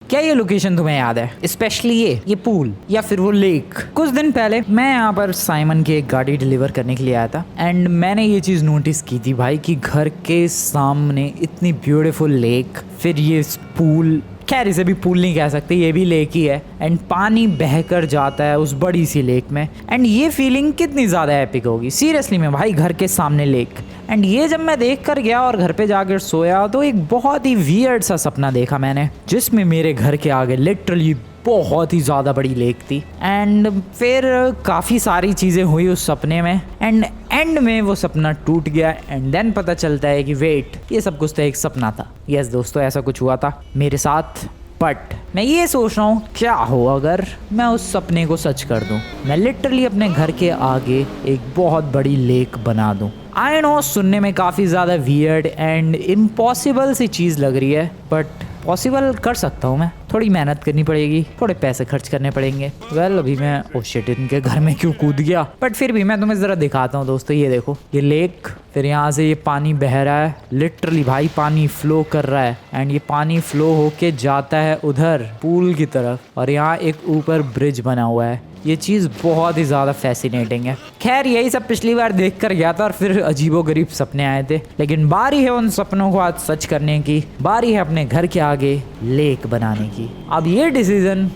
क्या ये लोकेशन तुम्हें याद है? स्पेशली ये पूल या फिर वो लेक। कुछ दिन पहले मैं यहाँ पर साइमन की एक गाड़ी डिलीवर करने के लिए आया था एंड मैंने ये चीज़ नोटिस की थी भाई कि घर के सामने इतनी ब्यूटीफुल लेक, फिर ये पूल, खैर इसे भी पूल नहीं कह सकते, ये भी लेक ही है एंड पानी बहकर जाता है उस बड़ी सी लेक में एंड ये फीलिंग कितनी ज़्यादा एपिक होगी सीरियसली में भाई, घर के सामने लेक। एंड ये जब मैं देख कर गया और घर पे जाकर सोया तो एक बहुत ही वियर्ड सा सपना देखा मैंने, जिसमें मेरे घर के आगे लिटरली बहुत ही ज़्यादा बड़ी लेक थी एंड फिर काफ़ी सारी चीज़ें हुई उस सपने में एंड एंड में वो सपना टूट गया एंड देन पता चलता है कि वेट, ये सब कुछ तो एक सपना था। यस दोस्तों, ऐसा कुछ हुआ था मेरे साथ, बट मैं ये सोच रहा हूँ क्या हो अगर मैं उस सपने को सच कर दूँ, मैं लिटरली अपने घर के आगे एक बहुत बड़ी लेक बना दूँ। आई नो सुनने में काफ़ी ज़्यादा वियर्ड एंड इम्पॉसिबल सी चीज़ लग रही है, बट पॉसिबल कर सकता हूँ मैं। थोड़ी मेहनत करनी पड़ेगी, थोड़े पैसे खर्च करने पड़ेंगे। वेल अभी मैं ओ शिट, इनके घर में क्यों कूद गया, बट फिर भी मैं तुम्हें ज़रा दिखाता हूँ दोस्तों। ये देखो, ये लेक, फिर यहाँ से ये पानी बह रहा है, लिटरली भाई पानी फ्लो कर रहा है एंड ये पानी फ्लो होके जाता है उधर पूल की तरफ और यहाँ एक ऊपर ब्रिज बना हुआ है। ये चीज़ बहुत ही ज़्यादा फैसिनेटिंग है। खैर यही सब पिछली बार देख कर गया था और फिर अजीबोगरीब सपने आए थे, लेकिन बारी है उन सपनों को आज सच करने की, बारी है अपने घर के आगे लेक बनाने की। अब ये डिसीजन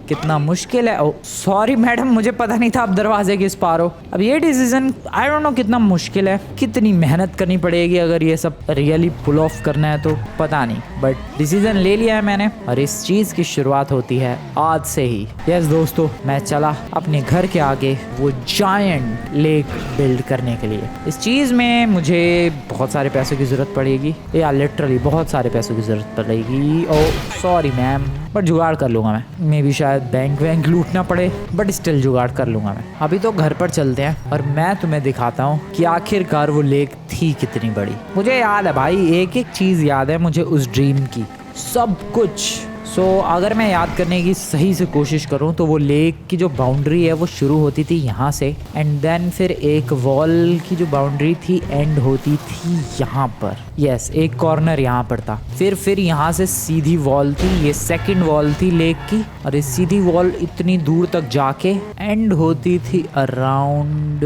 कितना मुश्किल है, ओ सॉरी मैडम, मुझे पता नहीं था आप दरवाजे के इस पार हो। अब ये डिसीजन आई डोंट नो कितना मुश्किल है, कितनी मेहनत करनी पड़ेगी अगर ये सब रियली पुल ऑफ करना है तो पता नहीं, बट डिसीजन ले लिया है मैंने और इस चीज़ की शुरुआत होती है आज से ही। यस दोस्तों, मैं चला अपने घर के आगे वो जायंट लेक बिल्ड करने के लिए। इस चीज़ में मुझे बहुत सारे पैसों की ज़रूरत पड़ेगी, या लिटरली बहुत सारे पैसों की ज़रूरत पड़ेगी। ओ सॉरी मैम, बट जुगाड़ कर लूँगा मैं। मे भी शायद बैंक वैंक लूटना पड़े, बट स्टिल जुगाड़ कर लूँगा मैं। अभी तो घर पर चलते हैं और मैं तुम्हें दिखाता हूँ कि आखिरकार वो लेक थी कितनी बड़ी। मुझे याद है भाई, एक एक चीज़ याद है मुझे उस ड्रीम की, सब कुछ। अगर मैं याद करने की सही से कोशिश करूं तो वो लेक की जो बाउंड्री है वो शुरू होती थी यहाँ से एंड देन फिर एक वॉल की जो बाउंड्री थी एंड होती थी यहाँ पर। यस, एक कॉर्नर यहाँ पर था, फिर यहाँ से सीधी वॉल थी, ये सेकंड वॉल थी लेक की और ये सीधी वॉल इतनी दूर तक जाके एंड होती थी अराउंड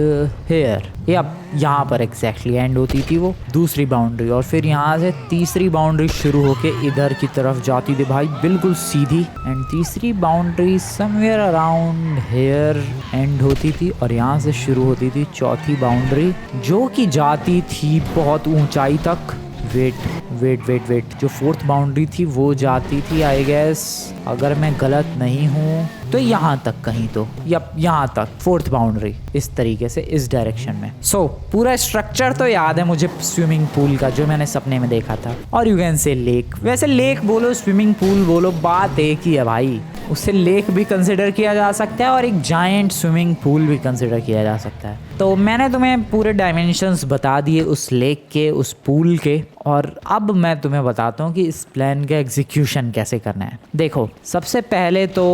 हेयर, या यहाँ पर एग्जैक्टली एंड होती थी वो दूसरी बाउंड्री और फिर यहाँ से तीसरी बाउंड्री शुरू होके इधर की तरफ जाती थी भाई बिल्कुल सीधी एंड तीसरी boundary somewhere around hair and होती थी और यहाँ से शुरू होती थी चौथी बाउंड्री जो कि जाती थी बहुत ऊंचाई तक। वेट, जो फोर्थ बाउंड्री थी वो जाती थी आई गेस, अगर मैं गलत नहीं हूँ तो यहाँ तक कहीं, तो या यहाँ तक फोर्थ बाउंड्री इस तरीके से इस डायरेक्शन में। पूरा स्ट्रक्चर तो याद है मुझे स्विमिंग पूल का जो मैंने सपने में देखा था, और यू कैन से लेक। वैसे लेक बोलो स्विमिंग पूल बोलो बात एक ही है भाई, उसे लेक भी कंसिडर किया जा सकता है और एक जायंट स्विमिंग पूल भी कंसिडर किया जा सकता है। तो मैंने तुम्हें पूरे डायमेंशंस बता दिए उस लेक के, उस पूल के, और अब मैं तुम्हें बताता हूँ कि इस प्लान का एग्जीक्यूशन कैसे करना है। देखो, सबसे पहले तो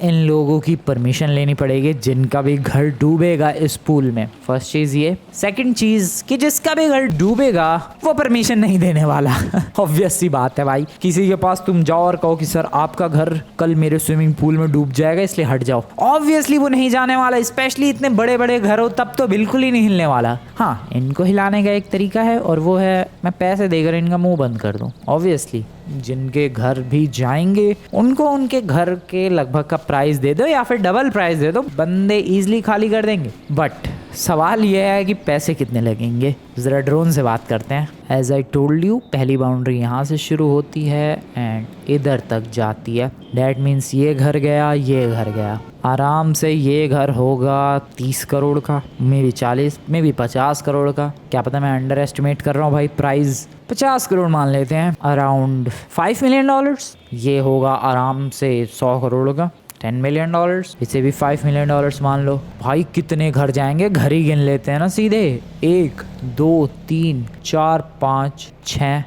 इन लोगों की परमिशन लेनी पड़ेगी जिनका भी घर डूबेगा इस पूल में, फर्स्ट चीज़ ये। सेकंड चीज़ कि जिसका भी घर डूबेगा वो परमिशन नहीं देने वाला ऑब्वियस सी बात है भाई, किसी के पास तुम जाओ और कहो कि सर आपका घर कल मेरे स्विमिंग पूल में डूब जाएगा इसलिए हट जाओ, ऑब्वियसली वो नहीं जाने वाला, स्पेशली इतने बड़े बड़े घर हो तब तो बिल्कुल ही नहीं हिलने वाला। हाँ, इनको हिलाने का एक तरीका है और वो है मैं पैसे देकर इनका मुंह बंद कर दूं। ऑब्वियसली जिनके घर भी जाएंगे उनको उनके घर के लगभग का प्राइस दे दो या फिर डबल प्राइस दे दो, बंदे इजीली खाली कर देंगे। बट सवाल यह है कि पैसे कितने लगेंगे। ज़रा ड्रोन से बात करते हैं। एज आई टोल्ड यू, पहली बाउंड्री यहाँ से शुरू होती है एंड इधर तक जाती है। डैट मीन्स ये घर गया, ये घर गया, आराम से ये घर होगा 30 करोड़ का, मे भी 40, मे भी 50 करोड़ का, क्या पता मैं अंडर एस्टिमेट कर रहा हूँ भाई। प्राइस 50 करोड़ मान लेते हैं, अराउंड $5 मिलियन। ये होगा आराम से 100 करोड़ का, $10 मिलियन, इसे भी $5 मिलियन मान लो। भाई कितने घर जाएंगे, घर ही गिन लेते हैं ना सीधे। 1 2 3 4 5 6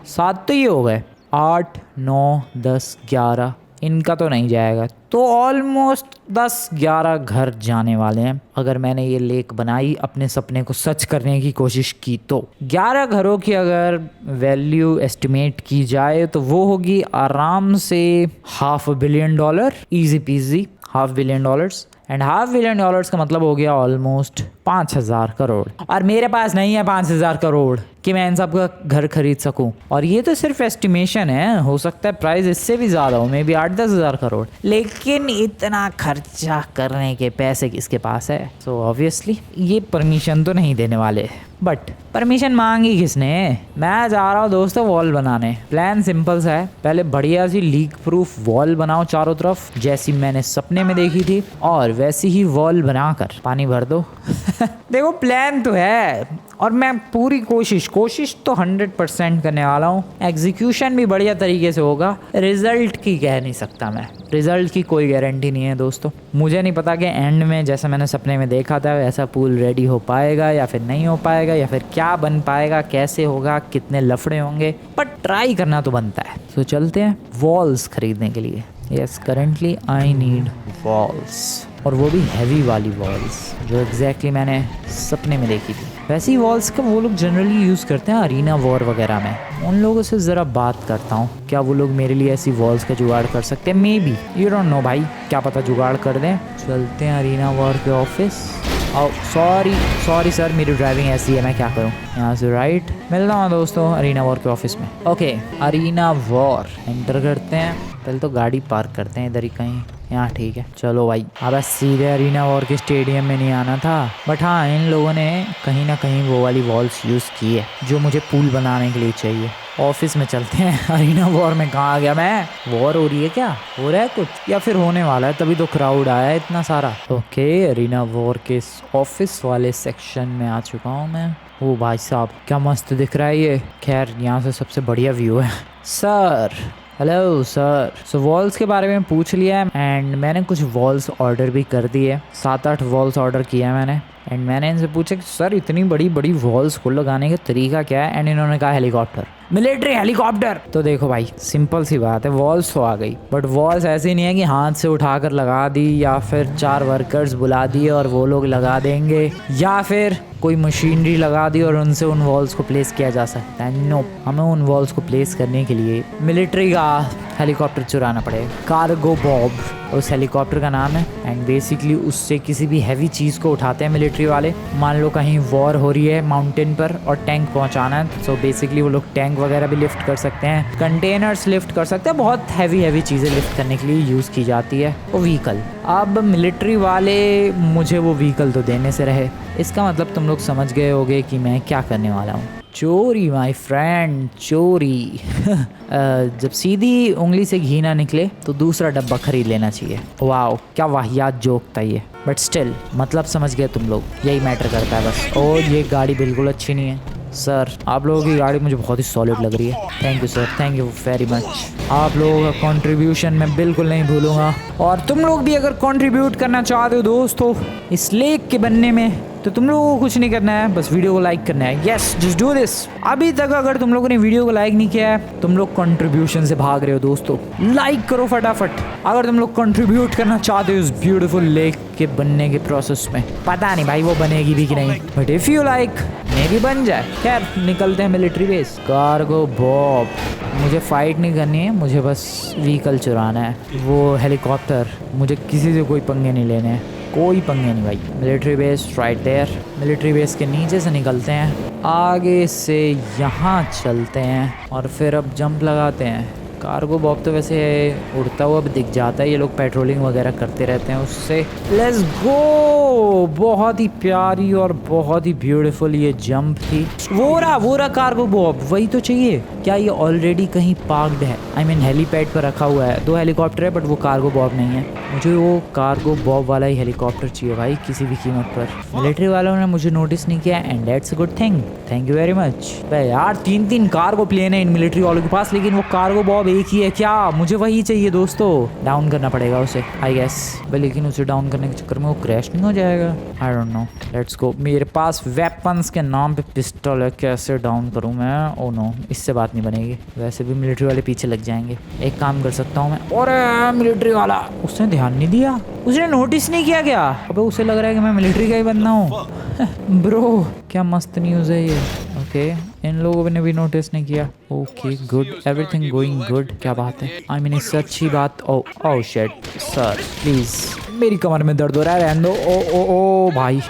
7 तो ये हो गए, 8 9 10 11 इनका तो नहीं जाएगा। तो ऑलमोस्ट 10-11 घर जाने वाले हैं अगर मैंने ये लेक बनाई, अपने सपने को सच करने की कोशिश की तो। 11 घरों की अगर वैल्यू एस्टिमेट की जाए तो वो होगी आराम से $500 million, easy PG $500 million। And $500 million का मतलब हो गया ऑलमोस्ट 5,000 करोड़। और मेरे पास नहीं है 5,000 करोड़ कि मैं इन सब का घर खरीद सकूं। और ये तो सिर्फ एस्टिमेशन है, हो सकता है प्राइस इससे भी ज़्यादा हो, मे बी 8-10 हज़ार करोड़। लेकिन इतना खर्चा करने के पैसे किसके पास है? सो ऑब्वियसली ये परमिशन तो नहीं देने वाले। बट परमिशन मांगी किसने? मैं जा रहा हूँ दोस्तों वॉल बनाने। प्लान सिंपल सा है, पहले बढ़िया सी लीक प्रूफ वॉल बनाओ चारों तरफ, जैसी मैंने सपने में देखी थी, और वैसी ही वॉल बनाकर पानी भर दो। देखो प्लान तो है और मैं पूरी कोशिश तो 100% करने वाला हूँ। एग्जीक्यूशन भी बढ़िया तरीके से होगा। रिजल्ट की कह नहीं सकता मैं, रिजल्ट की कोई गारंटी नहीं है दोस्तों। मुझे नहीं पता कि एंड में जैसा मैंने सपने में देखा था वैसा पूल रेडी हो पाएगा या फिर नहीं हो पाएगा, या फिर क्या बन पाएगा, कैसे होगा, कितने लफड़े होंगे, पर ट्राई करना तो बनता है। तो चलते हैं वॉल्स खरीदने के लिए। Yes, currently I need walls, और वो भी हैवी वाली वॉल्स जो एग्जैक्टली मैंने सपने में देखी थी। वैसी वॉल्स का वो लोग जनरली यूज़ करते हैं अरीना वॉर वगैरह में। उन लोगों से ज़रा बात करता हूँ, क्या वो लोग मेरे लिए ऐसी वॉल्स का जुगाड़ कर सकते हैं? May be, you don't know भाई, क्या पता जुगाड़ कर दें। चलते हैं अरीना वॉर के ऑफिस। सॉरी सर, मेरी ड्राइविंग ऐसी है, मैं क्या करूँ। यहाँ से राइट मिलता हूँ दोस्तों अरीना वॉर के ऑफिस में। ओके, अरीना वॉर एंटर करते हैं। पहले तो गाड़ी पार्क करते हैं इधर ही कहीं, यहाँ ठीक है। चलो भाई, अब सीधे अरीना वॉर के स्टेडियम में नहीं आना था, बट हाँ इन लोगों ने कहीं ना कहीं वो वाली वॉल्स यूज़ की है जो मुझे पूल बनाने के लिए चाहिए। ऑफिस में चलते हैं। अरीना वॉर में कहाँ आ गया मैं? वॉर हो रही है क्या? हो रहा है कुछ, या फिर होने वाला है, तभी तो क्राउड आया है इतना सारा। ओके, अरीना वॉर के ऑफिस वाले सेक्शन में आ चुका हूँ मैं। ओ भाई साहब, क्या मस्त दिख रहा है ये। खैर, यहाँ से सबसे बढ़िया व्यू है। Sir, hello sir. So walls के बारे में पूछ लिया है एंड मैंने कुछ वॉल्स ऑर्डर भी कर दी है। 7-8 वॉल्स ऑर्डर किया है मैंने। एंड मैंने इनसे पूछा कि सर इतनी बड़ी बड़ी वॉल्स को लगाने का तरीका क्या है? एंड इन्होंने कहा हेलीकॉप्टर, मिलिट्री हेलीकॉप्टर। तो देखो भाई, सिंपल सी बात है, वॉल्स तो आ गई, बट वॉल्स ऐसी नहीं है कि हाथ से उठाकर लगा दी, या फिर 4 वर्कर्स बुला दिए और वो लोग लगा देंगे, या फिर कोई मशीनरी लगा दी और उनसे उन वॉल्स को प्लेस किया जा सकता है। नो, हमें उन वॉल्स को प्लेस करने के लिए मिलिट्री का हेलीकॉप्टर चुराना पड़ेगा। कार्गो बॉब उस हेलीकॉप्टर का नाम है। एंड बेसिकली उससे किसी भी हैवी चीज़ को उठाते हैं मिलिट्री वाले। मान लो कहीं वॉर हो रही है माउंटेन पर और टैंक पहुंचाना है, सो बेसिकली वो लोग टैंक वगैरह भी लिफ्ट कर सकते हैं, कंटेनर्स लिफ्ट कर सकते हैं, बहुत हैवी चीज़ें लिफ्ट करने के लिए यूज़ की जाती है वो व्हीकल। अब मिलिट्री वाले मुझे वो व्हीकल तो देने से रहे, इसका मतलब तुम लोग समझ गए होगे कि मैं क्या करने वाला हूँ। चोरी माय फ्रेंड, चोरी। जब सीधी उंगली से घी ना निकले तो दूसरा डब्बा खरीद लेना चाहिए। वाओ, क्या वाहियात जोक था ये, बट स्टिल मतलब समझ गए तुम लोग, यही मैटर करता है बस। और ये गाड़ी बिल्कुल अच्छी नहीं है सर, आप लोगों की गाड़ी मुझे बहुत ही सॉलिड लग रही है। Thank you sir, thank you very much. आप लोगों का कंट्रीब्यूशन मैं बिल्कुल नहीं भूलूंगा। और तुम लोग भी अगर कंट्रीब्यूट करना चाहते हो दोस्तों इस लेक के बनने में, तो तुम लोगों को कुछ नहीं करना है, बस वीडियो को लाइक करना है। Yes, just do this. अभी तक अगर तुम लोगों ने वीडियो को लाइक नहीं किया है, तुम लोग कंट्रीब्यूशन से भाग रहे हो दोस्तों। लाइक करो फटाफट अगर तुम लोग कंट्रीब्यूट करना चाहते हो इस ब्यूटीफुल लेक के बनने के प्रोसेस में। पता नहीं भाई वो बनेगी भी कि नहीं, बट इफ यू लाइक मे भी बन जाए। खैर, निकलते हैं मिलिट्री बेस। कार्गो बॉब, मुझे फाइट नहीं करनी है, मुझे बस व्हीकल चुराना है। वो हेलीकॉप्टर, मुझे किसी से कोई पंगे नहीं लेने हैं, कोई पंगे नहीं भाई। Military base right there. Military base के नीचे से निकलते हैं, आगे से यहाँ चलते हैं और फिर अब जंप लगाते हैं। कार्गो बॉब तो वैसे उड़ता हुआ भी दिख जाता है, ये लोग पेट्रोलिंग वगैरह करते रहते हैं उससे। Let's go. बहुत ही प्यारी और बहुत ही ब्यूटीफुल ये जंप थी। वो रहा कार्गो बॉब, वही तो चाहिए। क्या ये ऑलरेडी कहीं पार्क्ड है? आई मीन हेलीपैड पर रखा हुआ है। 2 हेलीकॉप्टर है बट वो कार्गो बॉब नहीं है। मुझे वो कार्गो बॉब वाला ही हेलीकॉप्टर चाहिए भाई, किसी भी कीमत पर। मिलिट्री वालों ने मुझे नोटिस नहीं किया and that's a good thing, thank you very much. भाई यार 3-3 कार्गो प्लेन है इन मिलिट्री वालों के पास, लेकिन वो कार्गो बॉब एक ही है क्या? मुझे वही चाहिए दोस्तों। डाउन करना पड़ेगा उसे आई गेस, लेकिन उसे डाउन करने के चक्कर में वो क्रैश नहीं हो जाएगा? आई डोंट नो, लेट्स गो। मेरे पास वेपन्स के नाम पे पिस्टल है, कैसे डाउन करूं मैं? ओ नो, इससे बात नहीं बनेगी। वैसे भी मिलिट्री वाले पीछे लग जाएंगे। एक काम कर सकता हूँ मैं, और मिलिट्री वाला उसने ध्यान नहीं दिया, उसने नोटिस नहीं किया क्या? अबे उसे लग रहा है कि मैं मिलिट्री का ही बंदा हूँ। ब्रो क्या मस्त न्यूज़ है ये। ओके इन लोगों ने भी नोटिस नहीं किया। Okay good, everything going good. क्या बात है, आई मीन इससे अच्छी बात। ओ शिट सर प्लीज, मेरी कमर में दर्द हो रहा है, रहने दो। ओ भाई,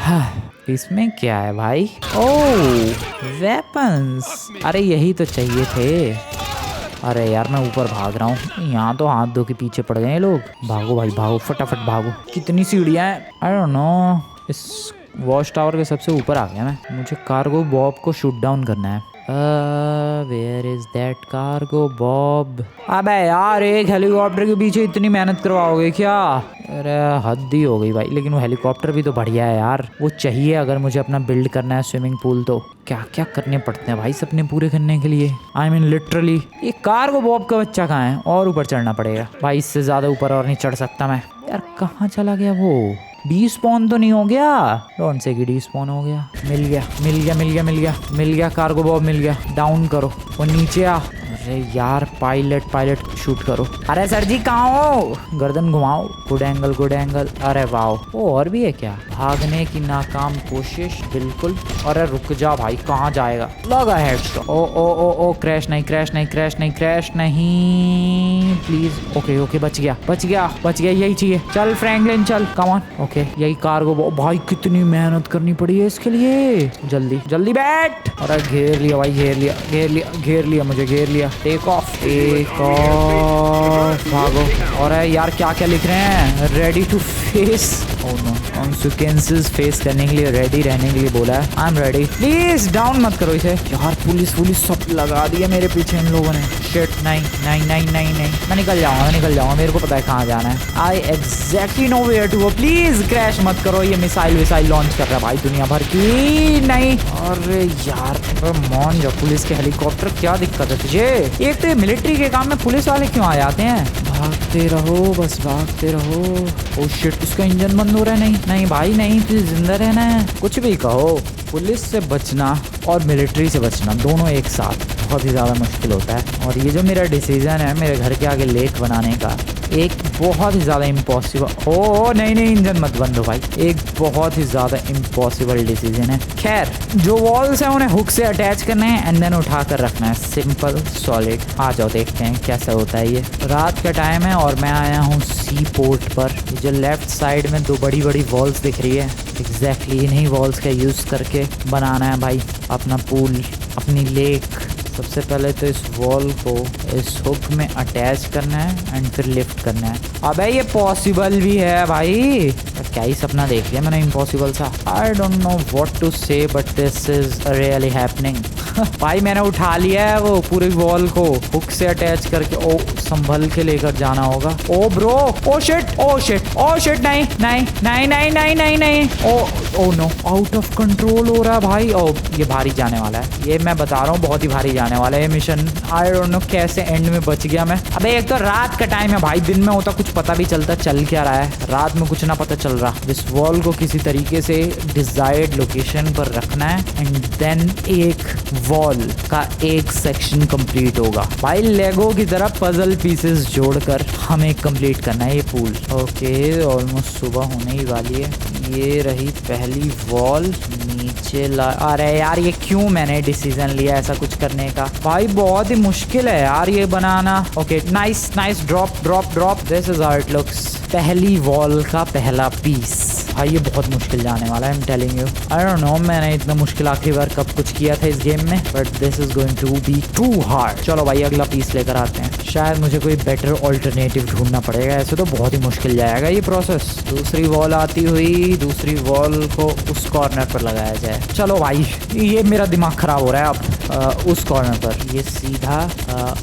इसमें क्या है भाई? वेपन्स, अरे यही तो चाहिए थे। अरे यार मैं ऊपर भाग रहा हूँ, यहाँ तो हाथ धो के पीछे पड़ गए लोग। भागो भाई भागो, फटाफट भागो। कितनी सीढ़ियाँ हैं? I don't know. इस वॉच टावर के सबसे ऊपर आ गया मैं। मुझे कार्गो बॉब को शूट डाउन करना है। Where is that Cargobob? अबे यार एक हेलीकॉप्टर के पीछे इतनी मेहनत करवाओगे क्या? अरे हद ही हो गई भाई। लेकिन वो हेलीकॉप्टर भी तो बढ़िया है यार, वो चाहिए अगर मुझे अपना बिल्ड करना है स्विमिंग पूल। तो क्या क्या करने पड़ते हैं भाई सपने पूरे करने के लिए। I mean literally. ये कार्गो बॉब का बच्चा कहाँ है? और ऊपर चढ़ना पड़ेगा भाई, इससे ज्यादा ऊपर और नहीं चढ़ सकता मैं। यार कहाँ चला गया वो? डी-स्पॉन तो नहीं हो गया? डोंट से कि डी-स्पॉन हो गया। मिल गया कार्गो बॉब मिल गया। डाउन करो, वो नीचे आ। अरे यार पायलट शूट करो। अरे सर जी कहाँ हो? गर्दन घुमाओ, गुड एंगल। अरे वाह, वो और भी है क्या? भागने की नाकाम कोशिश बिल्कुल। अरे रुक जा भाई, कहाँ जाएगा? लगा हेडशॉट। ओ क्रैश नहीं प्लीज। ओके बच गया। यही चाहिए। चल फ्रैंकलिन चल, कम ऑन। ओके यही कार्गो बॉब। भाई कितनी मेहनत करनी पड़ी है इसके लिए। जल्दी बैठ। अरे घेर लिया भाई, घेर लिया मुझे, घेर लिया। टेक ऑफ भागो। और यार क्या लिख रहे हैं? Ready to face. Oh no, consequences face करने के लिए रेडी रहने के लिए बोला है। I am ready. Please down मत करो इसे। यार पुलिस सब लगा दिया मेरे पीछे इन लोगों ने। शिट नहीं। मैं निकल जाऊंगा, मेरे को पता है कहाँ जाना है। I exactly know where to go. Please crash मत करो। ये मिसाइल लॉन्च कर रहा है भाई दुनिया भर की। नहीं अरे यार मॉन जा, पुलिस के हेलीकॉप्टर क्या दिक्कत है तुझे? एक तो मिलिट्री के काम में पुलिस वाले क्यों आ जाते हैं? भागते रहो। ओ शिट, उसका इंजन बंद हो रहा है। नहीं भाई नहीं, तुझे जिंदा रहना है। कुछ भी कहो, पुलिस से बचना और मिलिट्री से बचना दोनों एक साथ बहुत ही ज़्यादा मुश्किल होता है। और ये जो मेरा डिसीजन है मेरे घर के आगे लेक बनाने का, एक बहुत ही ज़्यादा इम्पॉसिबल। ओ नहीं इंजन मत बंद हो भाई। एक बहुत ही ज़्यादा इम्पॉसिबल डिसीजन है। खैर जो वॉल्स हैं उन्हें हुक से अटैच करने हैं एंड देन उठा कर रखना है। Simple solid. आ जाओ देखते हैं कैसा होता है ये। रात का टाइम है और मैं आया हूँ सी पोर्ट पर। जो लेफ्ट साइड में दो बड़ी वॉल्स दिख रही है, एग्जैक्टली इन्हीं वॉल्स का यूज़ करके बनाना है भाई अपना पूल, अपनी लेक। सबसे पहले तो इस वॉल को इस हुक में अटैच करना है एंड फिर लिफ्ट करना है। अबे ये पॉसिबल भी है भाई। क्या ही सपना देख लिया मैंने इम्पॉसिबल सा। I don't know what to say but this is really happening. भाई मैंने उठा लिया है वो पूरी वॉल को हुक से अटैच करके। ओ संभल के लेकर जाना होगा। ओ ब्रो, ओ शिट नहीं। Oh no, out of control हो रहा है भाई। ओ ये भारी जाने वाला है, ये मैं बता रहा हूँ बहुत ही भारी जाने वाला है ये मिशन। आई डोंट नो कैसे एंड में बच गया मैं। अबे एक तो रात का टाइम है भाई, दिन में होता कुछ पता भी चलता चल क्या रहा है, रात में कुछ ना पता चल रहा। इस वॉल को किसी तरीके से डिजायर्ड लोकेशन पर रखना है एंड देन एक वॉल का एक सेक्शन कंप्लीट होगा भाई। लेगो की तरह पजल पीसेस जोड़कर हमें कंप्लीट करना है ये पूल। ओके ऑलमोस्ट सुबह होने ही वाली है। ये रही पहली वॉल, नीचे अरे यार ये क्यों मैंने डिसीजन लिया ऐसा कुछ करने का भाई? बहुत ही मुश्किल है यार ये बनाना। Okay nice drop. This is how it looks. पहली वॉल का पहला पीस। भाई ये बहुत मुश्किल जाने वाला है, I am telling you. I don't no मैंने इतना मुश्किल आखिरी बार कब कुछ किया था इस गेम में, but this is going to be too hard. चलो भाई अगला पीस लेकर आते हैं। शायद मुझे कोई बेटर ऑल्टरनेटिव ढूंढना पड़ेगा, ऐसे तो बहुत ही मुश्किल जाएगा ये प्रोसेस। दूसरी वॉल आती हुई, दूसरी वॉल को उस कॉर्नर पर लगाया जाए। चलो भाई ये मेरा दिमाग खराब हो रहा है अब। उस कॉर्नर पर ये सीधा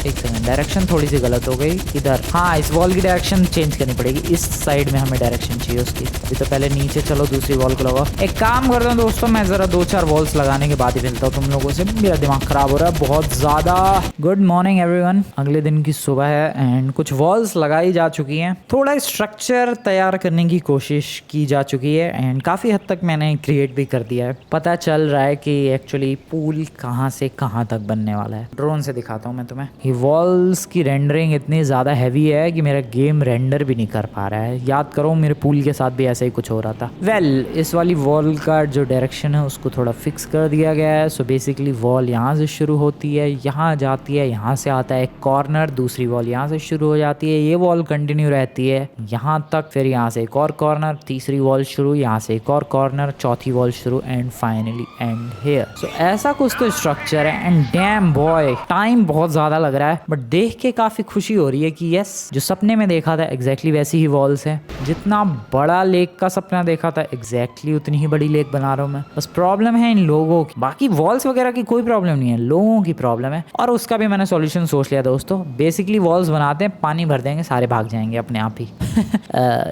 एक सेकंड, डायरेक्शन थोड़ी सी गलत हो गई इधर। हाँ इस वॉल की डायरेक्शन चेंज करनी पड़ेगी, इस साइड में हमें डायरेक्शन चाहिए उसकी। अभी तो पहले नीचे चलो दूसरी वॉल को लगाओ। एक काम करता हूँ दोस्तों, मैं जरा 2-4 वॉल्स लगाने के बाद ही मिलता हूँ तुम लोगों से, मेरा दिमाग खराब हो रहा है बहुत ज्यादा। गुड मॉर्निंग एवरीवन, अगले दिन की सुबह है एंड कुछ वॉल्स लगाई जा चुकी हैं। थोड़ा स्ट्रक्चर तैयार करने की कोशिश की जा चुकी है एंड काफी हद तक मैंने क्रिएट भी कर दिया है। पता चल रहा है कि एक्चुअली पूल कहाँ से कहाँ तक बनने वाला है। ड्रोन से दिखाता हूँ मैं तुम्हें। ये वॉल्स की रेंडरिंग इतनी ज़्यादा हैवी है कि मेरा गेम रेंडर भी नहीं कर पा रहा है। याद करो मेरे पूल के साथ भी ऐसा ही कुछ हो रहा था। वेल इस वाली वॉल का जो डायरेक्शन है उसको थोड़ा फिक्स कर दिया गया है। सो बेसिकली वॉल यहाँ से शुरू होती है, यहाँ जाती है, यहाँ से आता है एक कॉर्नर, दूसरी वॉल यहाँ से शुरू हो जाती है, ये वॉल कंटिन्यू रहती है यहाँ तक, फिर यहाँ से एक और कॉर्नर, तीसरी वॉल शुरू, यहाँ से एक और कॉर्नर, चौथी वॉल शुरू एंड फाइनली एंड हियर। सो ऐसा कुछ तो स्ट्रक्चर है एंड डैम बॉय टाइम बहुत ज्यादा लग रहा है, बट देख के काफी खुशी हो रही है कि यस जो सपने में देखा था एग्जैक्टली वैसी ही वॉल्स है। जितना बड़ा लेक का सपना देखा था एग्जैक्टली उतनी ही बड़ी लेक बना रहा हूँ मैं। बस प्रॉब्लम है इन लोगों की, बाकी वॉल्स वगैरह की कोई प्रॉब्लम नहीं है, लोगों की प्रॉब्लम है। और उसका भी मैंने सॉल्यूशन सोच लिया दोस्तों। बेसिकली वॉल्स बनाते हैं, पानी भर देंगे, सारे भाग जाएंगे अपने आप ही।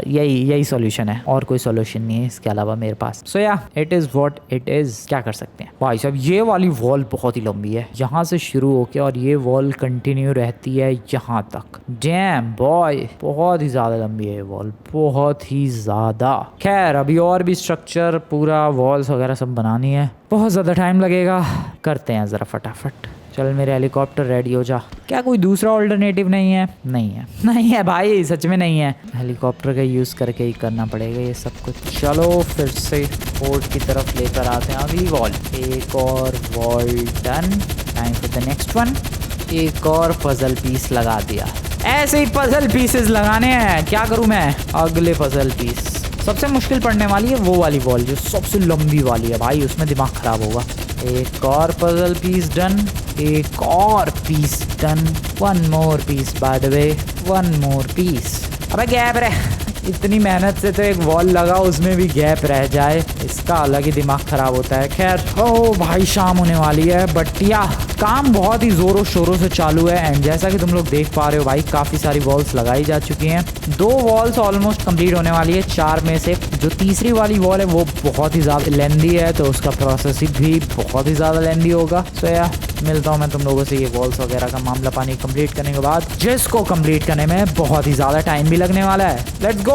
यही सॉल्यूशन है, और कोई सॉल्यूशन नहीं है इसके अलावा मेरे पास। सो या it is what it is, क्या कर सकते हैं। भाई साहब ये वाली वॉल बहुत ही लंबी है, यहाँ से शुरू होके और ये वॉल कंटिन्यू रहती है यहाँ तक। डैम बॉय बहुत ही ज्यादा लंबी है ये वॉल, बहुत ही ज्यादा। खैर अभी और भी स्ट्रक्चर पूरा वॉल्स वगैरह सब बनानी है, बहुत ज्यादा टाइम लगेगा। करते हैं जरा फटाफट। चल मेरे हेलीकॉप्टर रेडी हो जा। क्या कोई दूसरा ऑल्टरनेटिव नहीं है? नहीं है भाई, सच में नहीं है। हेलीकॉप्टर का यूज़ करके ही करना पड़ेगा ये सब कुछ। चलो फिर से पोर्ट की तरफ लेकर आते हैं अगली वॉल। एक और wall done, time for the next one. एक और पजल पीस लगा दिया। ऐसे ही पजल पीसेस लगाने हैं, क्या करूँ मैं। अगले पजल पीस सबसे मुश्किल पड़ने वाली है वो वाली वॉल जो सबसे लंबी वाली है भाई, उसमें दिमाग खराब होगा। एक और पजल पीस डन, एक और piece done, one more piece by the way, one more piece. अबे गैप रह, इतनी मेहनत से तो एक वॉल लगा उसमें भी गैप रह जाए, इसका अलग ही दिमाग खराब होता है। खैर ओ भाई शाम होने वाली है, बट या काम बहुत ही जोरों शोरों से चालू है एंड जैसा कि तुम लोग देख पा रहे हो भाई काफ़ी सारी वॉल्स लगाई जा चुकी हैं। 2 वॉल्स ऑलमोस्ट कंप्लीट होने वाली है 4 में से। जो तीसरी वाली वॉल है वो बहुत ही ज़्यादा लेंदी है, तो उसका प्रोसेसिंग भी बहुत ही ज़्यादा लेंदी होगा। सो या मिलता हूँ मैं तुम लोगों से ये वॉल्स वगैरह का मामला पानी कंप्लीट करने के बाद, जिसको कंप्लीट करने में बहुत ही ज़्यादा टाइम भी लगने वाला है। Let's go.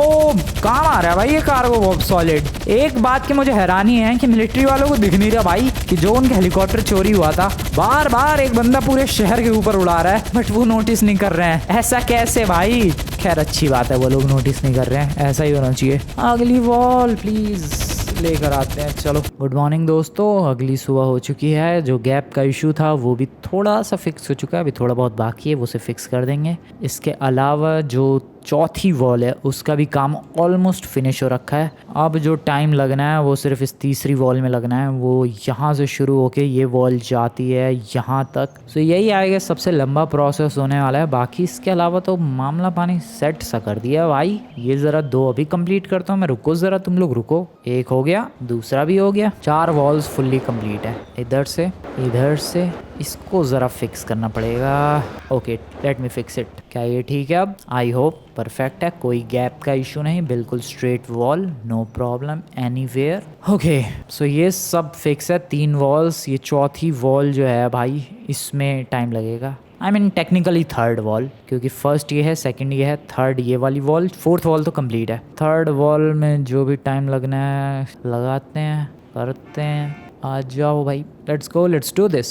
काम आ रहा है भाई ये कार्गो बहुत सॉलिड। एक बात की मुझे हैरानी है कि मिलिट्री वालों को दिख नहीं रहा भाई कि जो उनके हेलीकॉप्टर चोरी हुआ था, बार बार एक बंदा पूरे शहर के ऊपर उड़ा रहा है, बट वो नोटिस नहीं कर रहे हैं। ऐसा कैसे भाई। खैर अच्छी बात है वो लोग नोटिस नहीं कर रहे हैं, ऐसा ही होना चाहिए। अगली वॉल प्लीज लेकर आते हैं। चलो गुड मॉर्निंग दोस्तों, अगली सुबह हो चुकी है। जो गैप का इशू था वो भी थोड़ा सा फिक्स हो चुका है, अभी थोड़ा बहुत बाकी है, वो से फिक्स कर देंगे। इसके अलावा जो चौथी वॉल है उसका भी काम ऑलमोस्ट फिनिश हो रखा है। अब जो टाइम लगना है वो सिर्फ इस तीसरी वॉल में लगना है। वो यहाँ से शुरू होके ये वॉल जाती है यहाँ तक। सो यही आएगा सबसे लंबा प्रोसेस होने वाला है। बाकी इसके अलावा तो मामला पानी सेट सा कर दिया भाई। ये ज़रा 2 अभी कंप्लीट करता हूँ मैं, रुको ज़रा तुम लोग रुको। एक हो गया, दूसरा भी हो गया, 4 वॉल्स फुल्ली कंप्लीट है। इधर से इधर से इसको ज़रा फिक्स करना पड़ेगा। Okay let me fix it. क्या ये ठीक है अब? आई होप परफेक्ट है, कोई गैप का इशू नहीं, बिल्कुल straight wall, no problem anywhere. Okay so ये सब फिक्स है, 3 वॉल्स। ये चौथी वॉल जो है भाई इसमें टाइम लगेगा। I mean technically 3rd wall, क्योंकि फर्स्ट ये है, सेकंड ये है, 3rd ये वाली वॉल, 4th वॉल तो कंप्लीट है। 3rd वॉल में जो भी टाइम लगना है लगाते हैं, करते हैं। आ जाओ भाई, let's go, let's do this.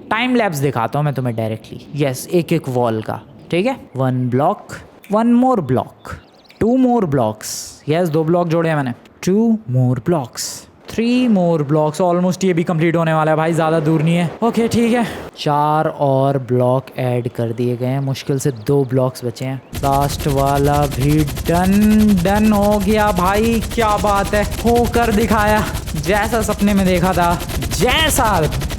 Time lapse दिखाता हूँ मैं तुम्हें डायरेक्टली। यस एक एक वॉल का, ठीक है। 1 ब्लॉक, 1 मोर ब्लॉक, 2 मोर ब्लॉक्स। यस 2 ब्लॉक जोड़े हैं मैंने। 2 मोर ब्लॉक्स, 3 मोर ब्लॉक्स, ऑलमोस्ट ये भी कंप्लीट होने वाला है भाई, ज़्यादा दूर नहीं है। ओके ठीक है, 4 और ब्लॉक ऐड कर दिए गए हैं, मुश्किल से 2 ब्लॉक्स बचे हैं। लास्ट वाला भी डन हो गया भाई, क्या बात है, होकर दिखाया। जैसा सपने में देखा था,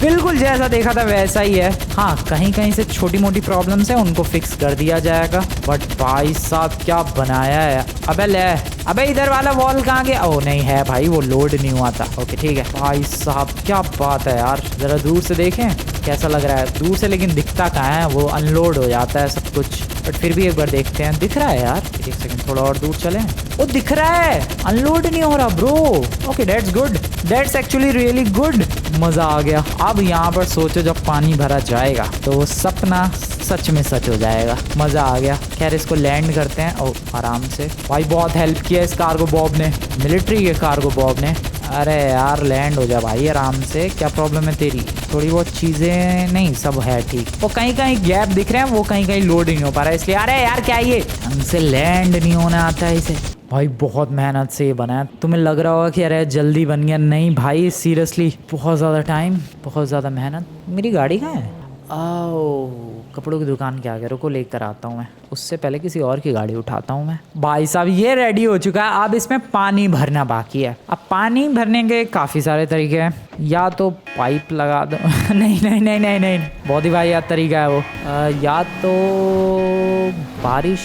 बिल्कुल जैसा देखा था वैसा ही है। हाँ, कहीं कहीं से छोटी मोटी प्रॉब्लम्स है, उनको फिक्स कर दिया जाएगा। बट भाई साहब क्या बनाया है। अबे इधर वाला वॉल कहाँ गया? ओ नहीं है भाई, वो लोड नहीं हुआ था। ओके ठीक है भाई साहब, क्या बात है यार। जरा दूर से देखें कैसा लग रहा है दूर से, लेकिन दिखता कहाँ है, वो अनलोड हो जाता है सब कुछ। बट फिर भी एक बार देखते हैं। दिख रहा है यार, एक सेकंड थोड़ा और दूर चलें। वो दिख रहा है, अनलोड नहीं हो रहा bro. Okay that's good, that's actually really good. मज़ा आ गया। अब यहाँ पर सोचो जब पानी भरा जाएगा तो वो सपना सच में सच हो जाएगा। मज़ा आ गया। खैर इसको लैंड करते हैं। ओ आराम से भाई, बहुत हेल्प किया इस कार्गो बॉब ने, मिलिट्री के कार्गो बॉब ने। अरे यार लैंड हो जा भाई आराम से, क्या प्रॉब्लम है तेरी? थोड़ी बहुत चीज़ें नहीं, सब है ठीक। वो कहीं कहीं गैप दिख रहे हैं, वो कहीं कहीं लोड नहीं हो पा रहा है, इसलिए। अरे यार क्या ये ढंग से लैंड नहीं होने आता है इसे। भाई बहुत मेहनत से ये बना है। तुम्हें लग रहा होगा कि अरे जल्दी बन गया, नहीं भाई सीरियसली बहुत ज़्यादा टाइम, बहुत ज़्यादा मेहनत। मेरी गाड़ी कहाँ है? आओ कपड़ों की दुकान के आगे, रुको लेकर आता हूँ मैं। उससे पहले किसी और की गाड़ी उठाता हूँ मैं। भाई साहब ये रेडी हो चुका है, अब इसमें पानी भरना बाकी है। अब पानी भरने के काफ़ी सारे तरीके हैं। या तो पाइप लगा दो नहीं, बहुत ही वाहियात तरीका है वो। या तो बारिश,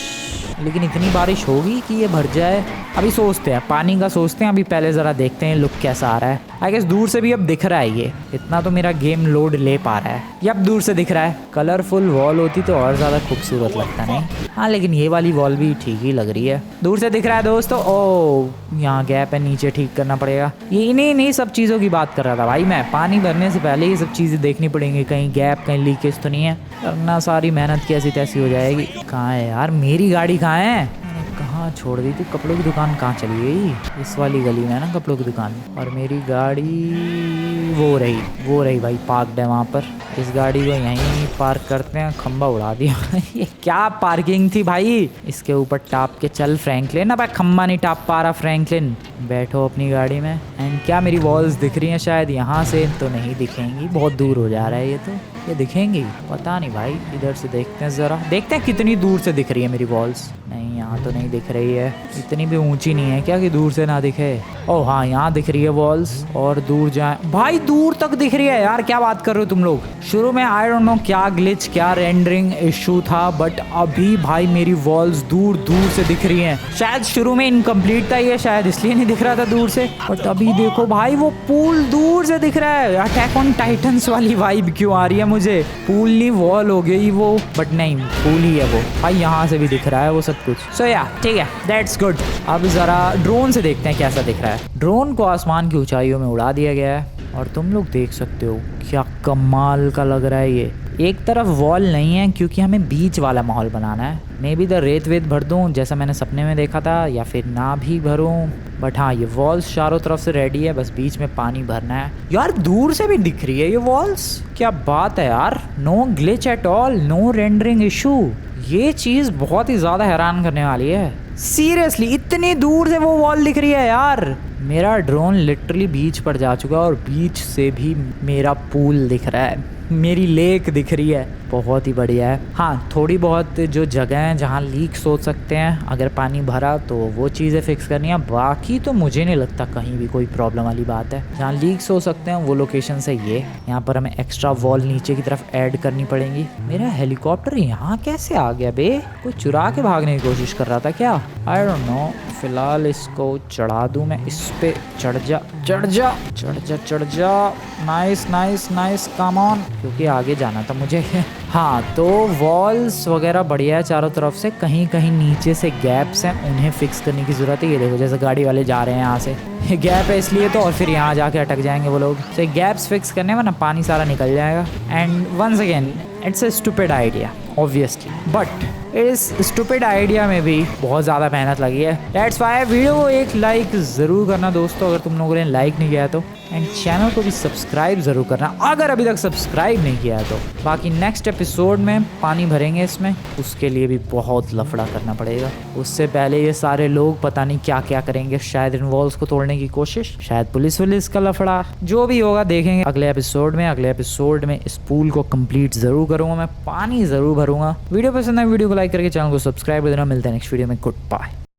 लेकिन इतनी बारिश होगी कि ये भर जाए। अभी सोचते हैं, पानी का सोचते हैं। अभी पहले ज़रा देखते हैं लुक कैसा आ रहा है। आई गेस दूर से भी अब दिख रहा है ये, इतना तो मेरा गेम लोड ले पा रहा है। ये अब दूर से दिख रहा है। कलरफुल वॉल होती तो और ज़्यादा खूबसूरत लगता नहीं? हाँ लेकिन ये वाली वॉल भी ठीक ही लग रही है। दूर से दिख रहा है दोस्तों। ओ यहाँ गैप है, नीचे ठीक करना पड़ेगा। ये इन्हीं सब चीज़ों की बात कर रहा था भाई मैं। पानी भरने से पहले ये सब चीज़ें देखनी पड़ेंगी, कहीं गैप कहीं लीकेज तो नहीं है, वरना सारी मेहनत कैसी तैसी हो जाएगी। कहाँ है यार मेरी गाड़ी, कहाँ है? कहाँ छोड़ दी थी? कपड़ों की दुकान कहाँ चली गई? इस वाली गली में है ना कपड़ों की दुकान। और मेरी गाड़ी वो रही भाई, पार्कड है वहाँ पर। इस गाड़ी को यहीं पार्क करते हैं। खंबा उड़ा दिया ये क्या पार्किंग थी भाई? इसके ऊपर टाप के चल फ्रैंकलिन। ना भाई खंबा नहीं टाप पा रहा फ्रैंकलिन। बैठो अपनी गाड़ी में। एंड क्या मेरी वॉल्स दिख रही हैं? शायद यहाँ से तो नहीं दिखेंगी, बहुत दूर हो जा रहा है ये तो। ये दिखेंगी पता नहीं भाई, इधर से देखते हैं ज़रा, देखते हैं कितनी दूर से दिख रही है मेरी वॉल्स। नहीं यहाँ तो नहीं दिख रही है, इतनी भी ऊंची नहीं है क्या कि दूर से ना दिखे। ओह हाँ यहाँ दिख रही है वॉल्स। और दूर जाए भाई, दूर तक दिख रही है यार। क्या बात कर रहे हो तुम लोग? शुरू में आई डोंट नो क्या ग्लिच, क्या रेंडरिंग इशू था, बट अभी भाई मेरी वॉल्स दूर दूर से दिख रही हैं। शायद शुरू में इनकम्प्लीट था ये, शायद इसलिए नहीं दिख रहा था दूर से। बट अभी देखो भाई वो पूल दूर से दिख रहा है। अटैक ऑन टाइटन्स वाली वाइब क्यों आ रही है मुझे? पूल नहीं वॉल हो गई वो, बट नहीं पूल ही है वो भाई। यहाँ से भी दिख रहा है वो सब कुछ। सो या ठीक है, दैट्स गुड। अब ज़रा ड्रोन से देखते हैं कैसा दिख रहा है। ड्रोन को आसमान की ऊंचाइयों में उड़ा दिया गया है और तुम लोग देख सकते हो क्या कमाल का लग रहा है ये। एक तरफ वॉल नहीं है क्योंकि हमें बीच वाला माहौल बनाना है। मे बी द रेत वेत भर दूँ जैसा मैंने सपने में देखा था, या फिर ना भी भरूँ। बट हाँ ये वॉल्स चारों तरफ से रेडी है, बस बीच में पानी भरना है। यार दूर से भी दिख रही है ये वॉल्स, क्या बात है यार। No glitch at all, no rendering issue. ये चीज़ बहुत ही ज़्यादा हैरान करने वाली है। सीरियसली इतनी दूर से वो वॉल दिख रही है यार। मेरा ड्रोन लिटरली बीच पर जा चुका है और बीच से भी मेरा पूल दिख रहा है, मेरी लेक दिख रही है। बहुत ही बढ़िया है। हाँ थोड़ी बहुत जो जगह हैं जहाँ लीक्स हो सकते हैं अगर पानी भरा, तो वो चीज़ें फिक्स करनी है। बाकी तो मुझे नहीं लगता कहीं भी कोई प्रॉब्लम वाली बात है। जहाँ लीक्स हो सकते हैं वो लोकेशन से ये। यहाँ पर हमें एक्स्ट्रा वॉल नीचे की तरफ ऐड करनी पड़ेंगी। मेरा हेलीकॉप्टर यहाँ कैसे आ गया बे? कोई चुरा के भागने की कोशिश कर रहा था क्या? आई डोंट नो। फिलहाल इसको चढ़ा दूँ मैं, इस पे चढ़ जा। नाइस कम ऑन, क्योंकि आगे जाना था मुझे हाँ तो वॉल्स वगैरह बढ़िया है चारों तरफ से। कहीं कहीं नीचे से गैप्स हैं, उन्हें फिक्स करने की ज़रूरत है। ये देखो जैसे गाड़ी वाले जा रहे हैं यहाँ से, गैप है इसलिए तो, और फिर यहाँ जाके अटक जाएंगे वो लोग। तो गैप्स फिक्स करने में ना पानी सारा निकल जाएगा। And once again it's a stupid idea obviously, but इस स्टूपिड आइडिया में भी बहुत ज़्यादा मेहनत लगी है। दैट्स व्हाई वीडियो को एक लाइक ज़रूर करना दोस्तों अगर तुम लोगों ने लाइक नहीं किया तो, एंड चैनल को भी सब्सक्राइब ज़रूर करना अगर अभी तक सब्सक्राइब नहीं किया है तो। बाकी नेक्स्ट एपिसोड में पानी भरेंगे इसमें, उसके लिए भी बहुत लफड़ा करना पड़ेगा। उससे पहले ये सारे लोग पता नहीं क्या क्या करेंगे, शायद इन वॉल्स को तोड़ने की कोशिश, शायद पुलिस का लफड़ा, जो भी होगा देखेंगे अगले एपिसोड में। अगले एपिसोड में इस पूल को कंप्लीट ज़रूर करूँगा, मैं पानी ज़रूर भरूंगा। वीडियो पसंद है वीडियो को लाइक करके चैनल को सब्सक्राइब कर देना। मिलते हैं नेक्स्ट वीडियो में। Good bye.